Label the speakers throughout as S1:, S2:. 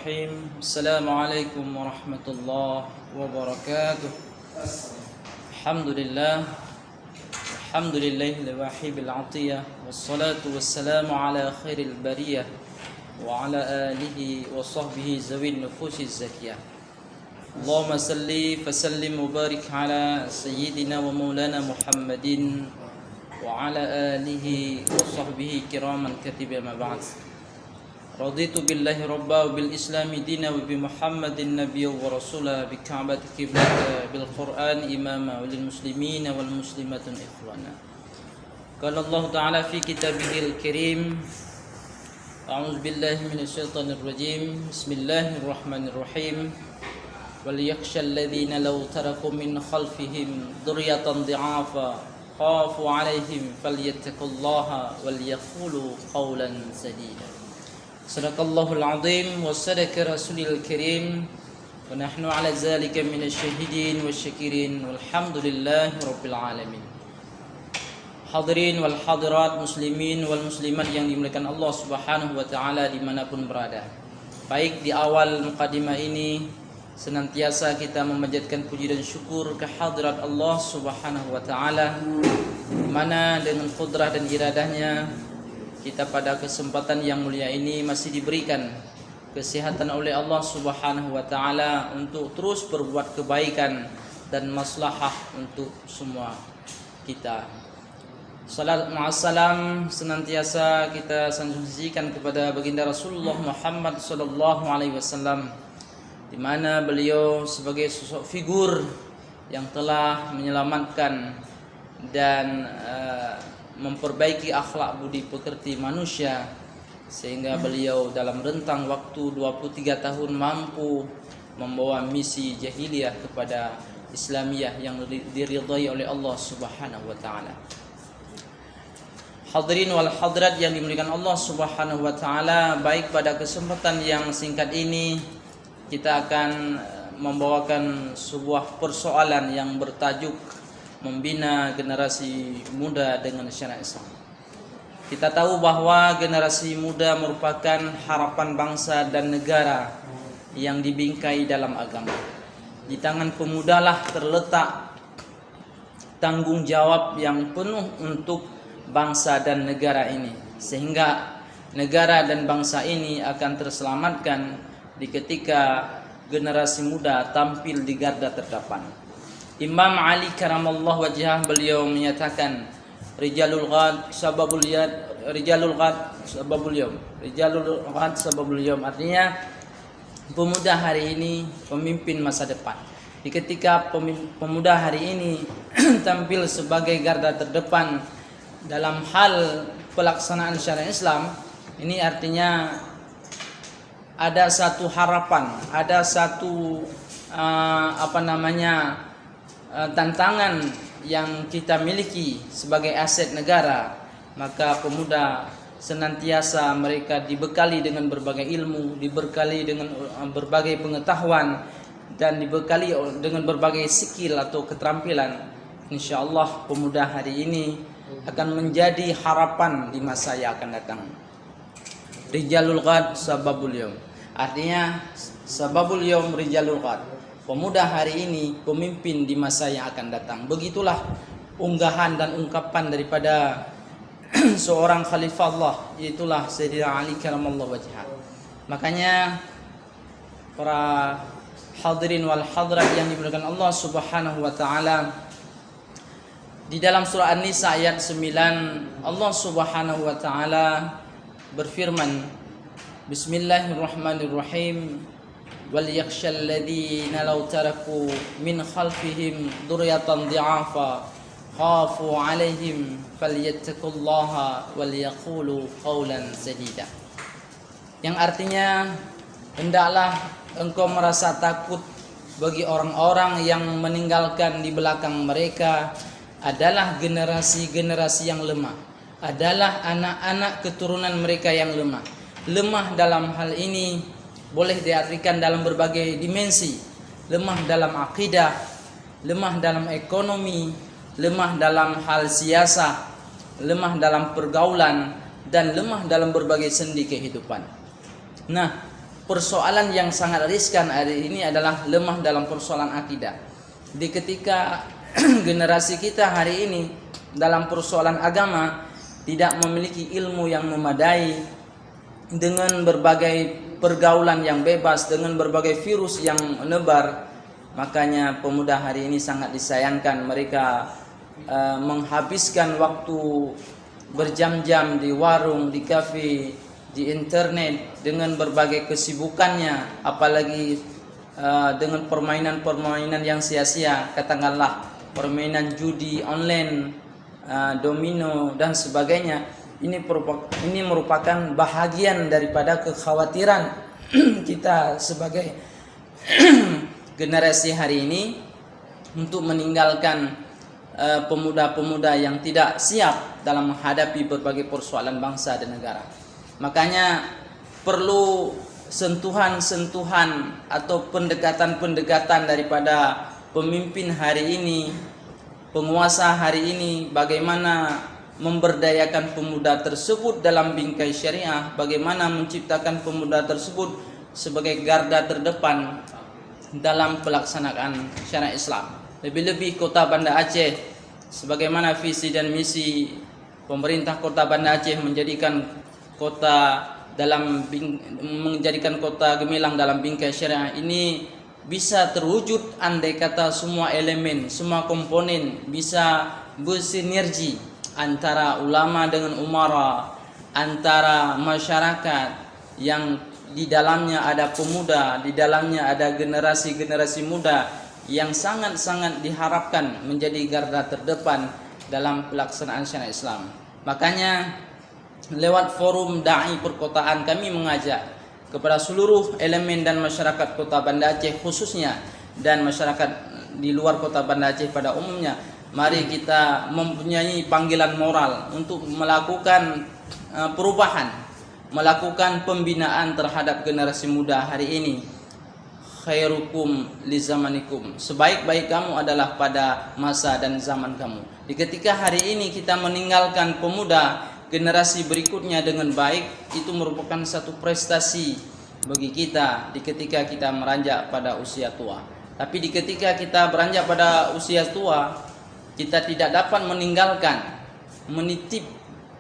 S1: Bismillahirrahmanirrahim. Assalamualaikum warahmatullahi wabarakatuh. Alhamdulillahil wahibil atiyah, wassalatu wassalamu ala khairil bariyah wa ala alihi wa sahbihi zawin nufusiz zakiyah. Allahumma salli fasallim wa barik ala sayyidina wa maulana Muhammadin wa ala alihi wa sahbihi kiraman katibah ma ba'd. Raditu billahi rabba wa bil islami dina wa bi Muhammadin nabiyya wa rasula bi ka'bati qiblata bil Qur'an imama wa lil muslimina wal muslimatun ikhwana. Qala Allah ta'ala fi kitabihil karim, a'udzu billahi minasy syaithanir rajim. Bismillahirrahmanirrahim. Wal yakhshal ladzina law taraku min khalfihim dhurriyatan dhi'afa khafu 'alaihim falyattaqullaha wal yaqulu qawlan sadida. Sadaqallahul azim wa sadaqa rasulil karim wa nahnu ala zalika minasy syahidin wasyakirin walhamdulillahi rabbil alamin. Hadirin wal hadirat, muslimin wal muslimat yang dimuliakan Allah Subhanahu wa taala dimanapun berada. Baik, di awal mukadimah ini senantiasa kita memanjatkan puji dan syukur kehadirat Allah Subhanahu wa taala, di mana dengan qudrah dan iradahnya kita pada kesempatan yang mulia ini masih diberikan kesehatan oleh Allah Subhanahu wa taala untuk terus berbuat kebaikan dan maslahah untuk semua kita. Salat ma'assalam senantiasa kita sanjungkan kepada baginda Rasulullah Muhammad sallallahu alaihi wasallam, di mana beliau sebagai sosok figur yang telah menyelamatkan dan memperbaiki akhlak budi pekerti manusia, sehingga beliau dalam rentang waktu 23 tahun mampu membawa misi jahiliyah kepada Islamiyah yang diridhai oleh Allah Subhanahu wa taala. Hadirin wal hadirat yang dimuliakan Allah Subhanahu wa taala, baik pada kesempatan yang singkat ini kita akan membawakan sebuah persoalan yang bertajuk membina generasi muda dengan syariat Islam. Kita tahu bahwa generasi muda merupakan harapan bangsa dan negara yang dibingkai dalam agama. Di tangan pemudalah terletak tanggung jawab yang penuh untuk bangsa dan negara ini, sehingga negara dan bangsa ini akan terselamatkan di ketika generasi muda tampil di garda terdepan. Imam Ali karamallahu wajhah beliau menyatakan, rijalul ghad sababul yawm, artinya pemuda hari ini pemimpin masa depan. Di ketika pemuda hari ini tampil sebagai garda terdepan dalam hal pelaksanaan syariat Islam, ini artinya ada satu harapan, ada satu tantangan yang kita miliki sebagai aset negara. Maka pemuda senantiasa mereka dibekali dengan berbagai ilmu, dibekali dengan berbagai pengetahuan, dan dibekali dengan berbagai skill atau keterampilan. InsyaAllah pemuda hari ini akan menjadi harapan di masa yang akan datang. Rijalul ghad sababul yawm, artinya sababul yawm rijalul ghad, pemuda hari ini pemimpin di masa yang akan datang. Begitulah unggahan dan ungkapan daripada seorang khalifah Allah, yaitulah Sayyidina Ali karamallahu wajhah. Makanya para hadirin wal hadirat yang dimuliakan Allah Subhanahu wa taala, di dalam surah An-Nisa ayat 9 Allah Subhanahu wa taala berfirman, Bismillahirrahmanirrahim. Wal yakhshal ladzina law taraku min khalfihim dhurriyatan dhi'afa khafu 'alaihim falyattaqullaha wal yaqulu qawlan sadida. Yang artinya, hendaklah engkau merasa takut bagi orang-orang yang meninggalkan di belakang mereka adalah generasi-generasi yang lemah, adalah anak-anak keturunan mereka yang lemah. Lemah dalam hal ini boleh diartikan dalam berbagai dimensi. Lemah dalam akidah, lemah dalam ekonomi, lemah dalam hal siasah, lemah dalam pergaulan, dan lemah dalam berbagai sendi kehidupan. Nah, persoalan yang sangat riskan hari ini adalah lemah dalam persoalan akidah. Di ketika generasi kita hari ini dalam persoalan agama tidak memiliki ilmu yang memadai, dengan berbagai pergaulan yang bebas, dengan berbagai virus yang menebar, makanya pemuda hari ini sangat disayangkan mereka menghabiskan waktu berjam-jam di warung, di kafe, di internet dengan berbagai kesibukannya, apalagi dengan permainan-permainan yang sia-sia, katakanlah permainan judi online, domino dan sebagainya. Ini merupakan bahagian daripada kekhawatiran kita sebagai generasi hari ini untuk meninggalkan pemuda-pemuda yang tidak siap dalam menghadapi berbagai persoalan bangsa dan negara. Makanya perlu sentuhan-sentuhan atau pendekatan-pendekatan daripada pemimpin hari ini, penguasa hari ini, bagaimana memberdayakan pemuda tersebut dalam bingkai syariah, bagaimana menciptakan pemuda tersebut sebagai garda terdepan dalam pelaksanaan syariat Islam. Lebih-lebih kota Banda Aceh, sebagaimana visi dan misi pemerintah kota Banda Aceh menjadikan kota gemilang dalam bingkai syariah ini bisa terwujud andai kata semua elemen, semua komponen bisa bersinergi antara ulama dengan umara, antara masyarakat yang di dalamnya ada pemuda, di dalamnya ada generasi-generasi muda yang sangat-sangat diharapkan menjadi garda terdepan dalam pelaksanaan syariat Islam. Makanya lewat forum da'i perkotaan kami mengajak kepada seluruh elemen dan masyarakat kota Banda Aceh khususnya dan masyarakat di luar kota Banda Aceh pada umumnya, mari kita mempunyai panggilan moral untuk melakukan perubahan, melakukan pembinaan terhadap generasi muda hari ini. Khairukum li zamanikum, sebaik-baik kamu adalah pada masa dan zaman kamu. Di ketika hari ini kita meninggalkan pemuda generasi berikutnya dengan baik, itu merupakan satu prestasi bagi kita di ketika kita meranjak pada usia tua. Tapi di ketika kita beranjak pada usia tua, kita tidak dapat meninggalkan, menitip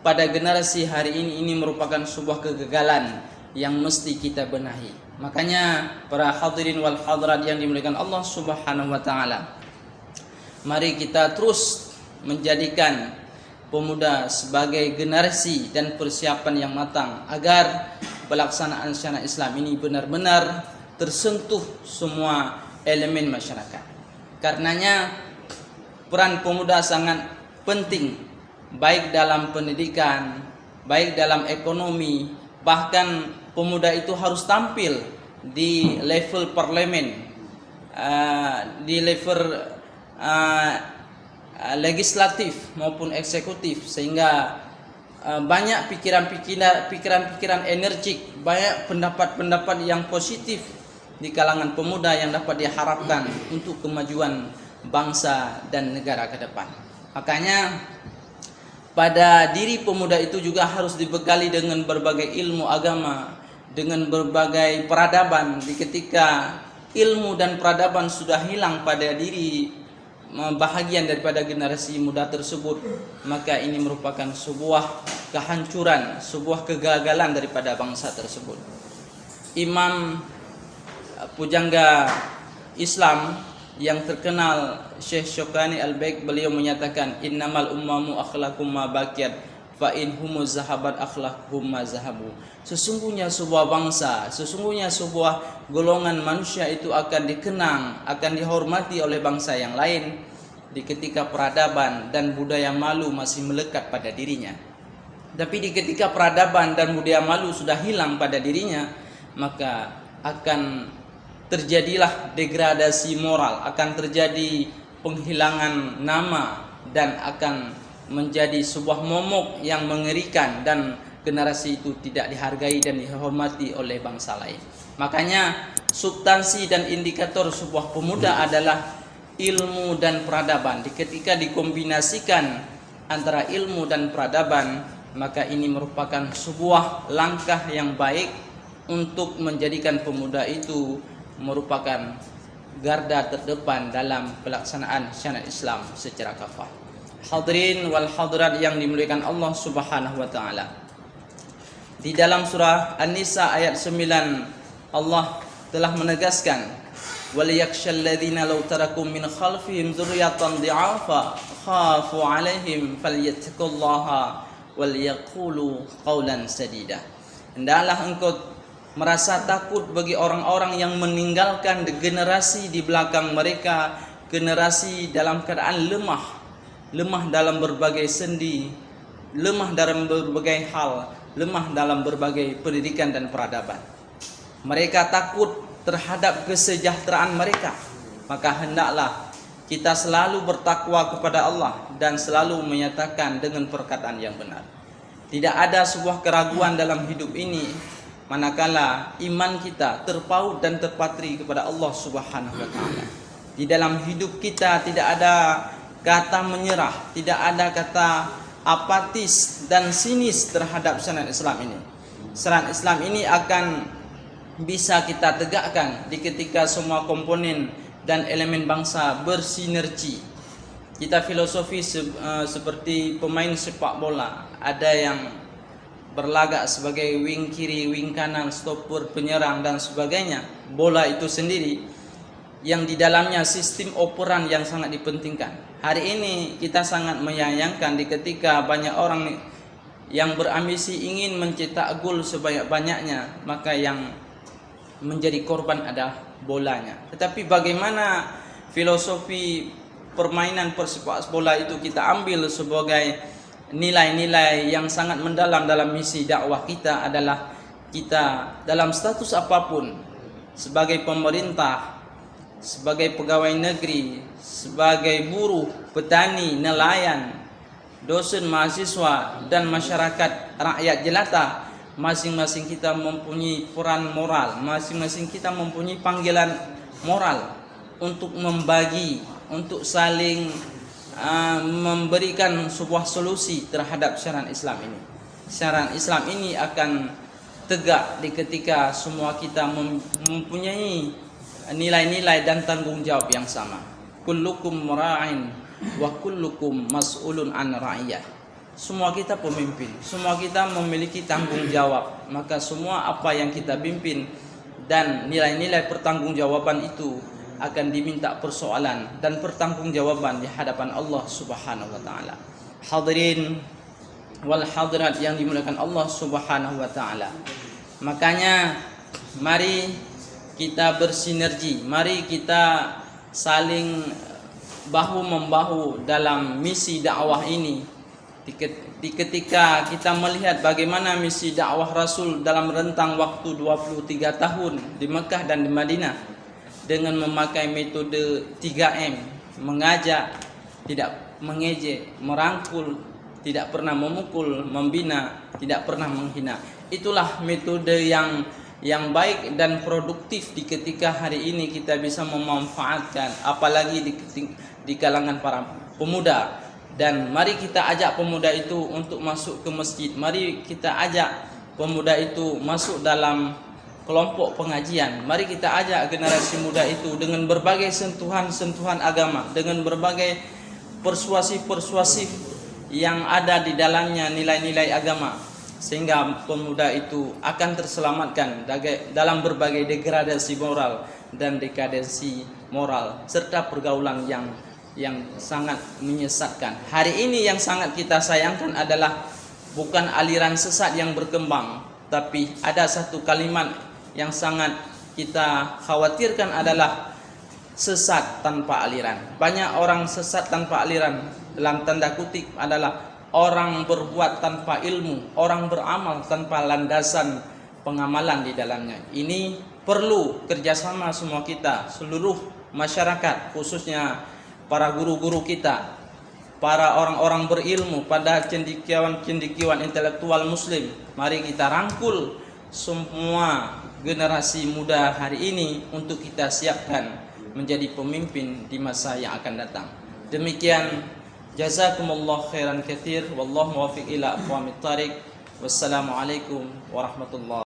S1: pada generasi hari ini merupakan sebuah kegagalan yang mesti kita benahi. Makanya para hadirin wal hadirat yang dimuliakan Allah Subhanahu wa taala, mari kita terus menjadikan pemuda sebagai generasi dan persiapan yang matang agar pelaksanaan syariat Islam ini benar-benar tersentuh semua elemen masyarakat. Karenanya peran pemuda sangat penting, baik dalam pendidikan, baik dalam ekonomi, bahkan pemuda itu harus tampil di level parlemen, di level legislatif maupun eksekutif, sehingga banyak pikiran-pikiran energik, banyak pendapat-pendapat yang positif di kalangan pemuda yang dapat diharapkan untuk kemajuan bangsa dan negara ke depan. Makanya pada diri pemuda itu juga harus dibekali dengan berbagai ilmu agama, dengan berbagai peradaban. Di ketika ilmu dan peradaban sudah hilang pada diri bahagian daripada generasi muda tersebut, maka ini merupakan sebuah kehancuran, sebuah kegagalan daripada bangsa tersebut. Imam pujangga Islam yang terkenal Syekh Syokani Al-Baik, beliau menyatakan innamal ummamu akhlakum ma baqiyat fa in humu zahabat akhlaquhum ma zahabu. Sesungguhnya sebuah bangsa, sesungguhnya sebuah golongan manusia itu akan dikenang, akan dihormati oleh bangsa yang lain di ketika peradaban dan budaya malu masih melekat pada dirinya. Tapi di ketika peradaban dan budaya malu sudah hilang pada dirinya, maka akan terjadilah degradasi moral, akan terjadi penghilangan nama, dan akan menjadi sebuah momok yang mengerikan, dan generasi itu tidak dihargai dan dihormati oleh bangsa lain. Makanya substansi dan indikator sebuah pemuda adalah ilmu dan peradaban. Ketika dikombinasikan antara ilmu dan peradaban, maka ini merupakan sebuah langkah yang baik untuk menjadikan pemuda itu merupakan garda terdepan dalam pelaksanaan syariat Islam secara kafah. Hadirin wal hadirat yang dimuliakan Allah Subhanahu wa taala. Di dalam surah An-Nisa ayat 9 Allah telah menegaskan wal yakshal ladzina law tarakum min khalfihim dzurriyyatan dhi'afa khafu 'alaihim falyattaqullaha wal yaqulu qawlan sadida. Hendaklah engkau merasa takut bagi orang-orang yang meninggalkan generasi di belakang mereka, generasi dalam keadaan lemah dalam berbagai sendi, lemah dalam berbagai hal, lemah dalam berbagai pendidikan dan peradaban. Mereka takut terhadap kesejahteraan mereka. Maka hendaklah kita selalu bertakwa kepada Allah dan selalu menyatakan dengan perkataan yang benar. Tidak ada sebuah keraguan dalam hidup ini manakala iman kita terpaut dan terpatri kepada Allah Subhanahu wa taala. Di dalam hidup kita tidak ada kata menyerah, tidak ada kata apatis dan sinis terhadap syariat Islam ini. Syariat Islam ini akan bisa kita tegakkan di ketika semua komponen dan elemen bangsa bersinergi. Kita filosofi seperti pemain sepak bola, ada yang berlagak sebagai wing kiri, wing kanan, stopper, penyerang dan sebagainya. Bola itu sendiri yang di dalamnya sistem operan yang sangat dipentingkan. Hari ini kita sangat menyayangkan di ketika banyak orang yang berambisi ingin mencetak gol sebanyak-banyaknya, maka yang menjadi korban adalah bolanya. Tetapi bagaimana filosofi permainan persepak bola itu kita ambil sebagai nilai-nilai yang sangat mendalam dalam misi dakwah kita adalah kita dalam status apapun, sebagai pemerintah, sebagai pegawai negeri, sebagai buruh, petani, nelayan, dosen, mahasiswa dan masyarakat rakyat jelata, masing-masing kita mempunyai peran moral, masing-masing kita mempunyai panggilan moral untuk membagi, untuk saling memberikan sebuah solusi terhadap syariat Islam ini. Syariat Islam ini akan tegak di ketika semua kita mempunyai nilai-nilai dan tanggung jawab yang sama. Kullukum ra'in wa kullukum mas'ulun an ra'iyah. Semua kita pemimpin, semua kita memiliki tanggung jawab. Maka semua apa yang kita pimpin dan nilai-nilai pertanggungjawaban itu akan diminta persoalan dan pertanggungjawaban di hadapan Allah Subhanahu wa taala. Hadirin wal hadirat yang dimuliakan Allah Subhanahu wa taala. Makanya mari kita bersinergi, mari kita saling bahu membahu dalam misi dakwah ini. Di ketika kita melihat bagaimana misi dakwah Rasul dalam rentang waktu 23 tahun di Mekah dan di Madinah dengan memakai metode 3M, mengajak, tidak mengejek, merangkul, tidak pernah memukul, membina, tidak pernah menghina. Itulah metode yang baik dan produktif di ketika hari ini kita bisa memanfaatkan, apalagi di kalangan para pemuda. Dan mari kita ajak pemuda itu untuk masuk ke masjid. Mari kita ajak pemuda itu masuk dalam kelompok pengajian. Mari kita ajak generasi muda itu dengan berbagai sentuhan-sentuhan agama, dengan berbagai persuasif-persuasif yang ada di dalamnya nilai-nilai agama, sehingga pemuda itu akan terselamatkan dalam berbagai degradasi moral dan dekadensi moral serta pergaulan yang sangat menyesatkan. Hari ini yang sangat kita sayangkan adalah bukan aliran sesat yang berkembang, tapi ada satu kalimat yang sangat kita khawatirkan adalah sesat tanpa aliran. Banyak orang sesat tanpa aliran, dalam tanda kutip adalah orang berbuat tanpa ilmu, orang beramal tanpa landasan pengamalan di dalamnya. Ini perlu kerjasama semua kita, seluruh masyarakat, khususnya para guru-guru kita, para orang-orang berilmu, pada cendekiawan-cendekiawan intelektual muslim. Mari kita rangkul semua generasi muda hari ini untuk kita siapkan menjadi pemimpin di masa yang akan datang. Demikian, jazakumullah khairan katsir, wallahu muwaffiq ila aqwamit thariq. Wassalamualaikum warahmatullahi